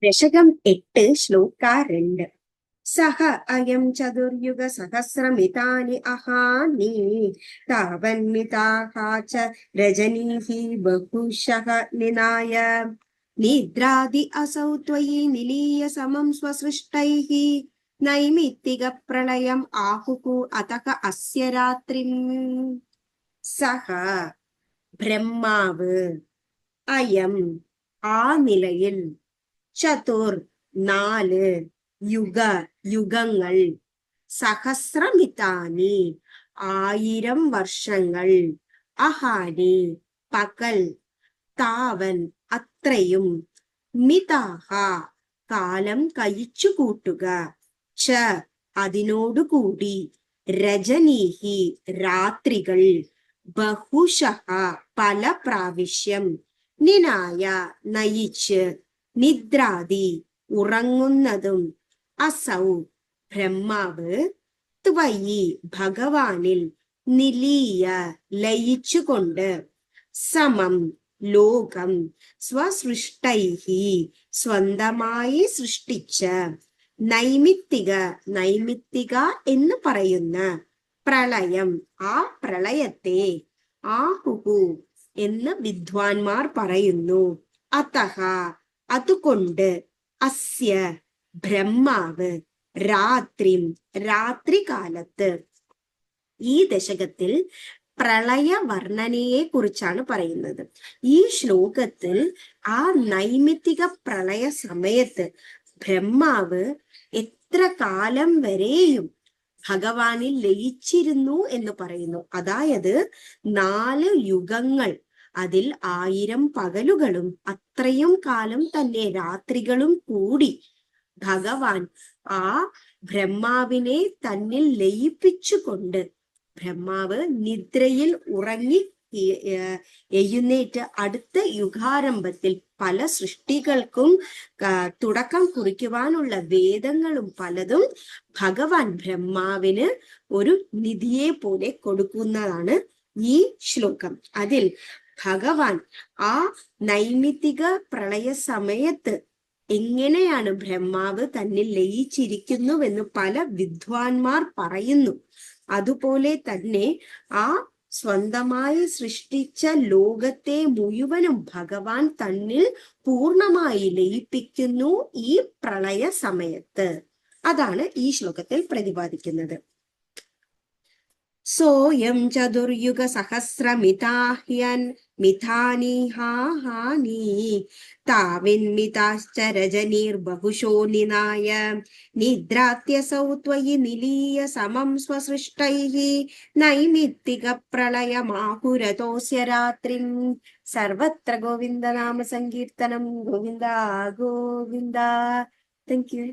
ദശകം 8 ശ്ലോക 2. സഹ അയം ചതുർയുഗ സഹസ്രമിതാനി അഹാനി താവന്മിതാഃ ച രജനീഹി ബഹുശഃ നിനായ നിദ്രാദി അസൗ ത്വയി നിലീയ സമം സ്വസൃഷ്ടൈഃ നൈമിത്തിക പ്രളയം ആഹുഃ അതഃ അസ്യ രാത്രിം. സഹ ബ്രഹ്മാവ്, അയം ആ നിലയിൽ, ചതുർ 4 യുഗങ്ങൾ, സഹസ്രമിതാനി 1000 വർഷങ്ങൾ, അഹാനി പകൽ, താവൻ അത്രയും, മിതാഹ കാലം കഴിച്ചു കൂട്ടുക, ച അതിനോടുകൂടി, രജനീഹി രാത്രികൾ, ബഹുശഃ പല പ്രാവശ്യം, നിനായ നയിച്ച്, നിദ്രാദി ഉറങ്ങുന്നതും, അസൗ ബ്രഹ്മാവ്, ത്വയി ഭഗവാനിൽ, നിലീയ ലയിച്ചുകൊണ്ട്, സമം ലോകം, സ്വസൃഷ്ടൈഹി സ്വന്തമായി സൃഷ്ടിച്ച, നൈമിത്തിക എന്ന് പറയുന്ന പ്രളയം ആ പ്രളയത്തെ, ആഹുഹു എന്ന് വിദ്വാൻമാർ പറയുന്നു, അതഹ അതുകൊണ്ട്, അസ്യ ബ്രഹ്മാവ്, രാത്രികാലത്ത്. ഈ ദശകത്തിൽ പ്രളയ വർണ്ണനയെ കുറിച്ചാണ് പറയുന്നത്. ഈ ശ്ലോകത്തിൽ ആ നൈമിത്തിക പ്രളയ സമയത്ത് ബ്രഹ്മാവ് എത്ര കാലം വരെയും ഭഗവാനിൽ ലയിച്ചിരുന്നു എന്ന് പറയുന്നു. അതായത് 4 യുഗങ്ങൾ, അതിൽ 1000 പകലുകളും അത്രയും കാലം തന്നെ രാത്രികളും കൂടി ഭഗവാൻ ആ ബ്രഹ്മാവിനെ തന്നിൽ ലയിപ്പിച്ചുകൊണ്ട്, ബ്രഹ്മാവ് നിദ്രയിൽ ഉറങ്ങി എഴുന്നേറ്റ് അടുത്ത യുഗാരംഭത്തിൽ പല സൃഷ്ടികൾക്കും തുടക്കം കുറിക്കുവാനുള്ള വേദങ്ങളും പലതും ഭഗവാൻ ബ്രഹ്മാവിന് ഒരു നിധിയെ പോലെ കൊടുക്കുന്നതാണ് ഈ ശ്ലോകം. അതിൽ ഭഗവാൻ ആ നൈമിത്തിക പ്രളയ സമയത്ത് എങ്ങനെയാണ് ബ്രഹ്മാവ് തന്നിൽ ലയിച്ചിരിക്കുന്നുവെന്ന് പല വിദ്വാൻമാർ പറയുന്നു. അതുപോലെ തന്നെ ആ സ്വന്തമായി സൃഷ്ടിച്ച ലോകത്തെ മുഴുവനും ഭഗവാൻ തന്നിൽ പൂർണ്ണമായി ലയിപ്പിക്കുന്നു ഈ പ്രളയ സമയത്ത്. അതാണ് ഈ ശ്ലോകത്തിൽ പ്രതിപാദിക്കുന്നത്. സോയം ചതുർയുഗ സഹസ്രമിതാഹ്യൻ മിഥാനി ഹാനി താവിന്മിതാശ്ച രജനീർ ബഹുശോ നിനായ നിദ്രാത്യസൗ ത്വയി നിലീയ സമം സ്വസൃഷ്ടൈഃ നൈമിത്തിക പ്രളയമാഹുരതോസ്യ രാത്രിം. സർവത്ര ഗോവിന്ദനാമ സങ്കീർത്തനം. ഗോവിന്ദ ഗോവിന്ദ. Thank U.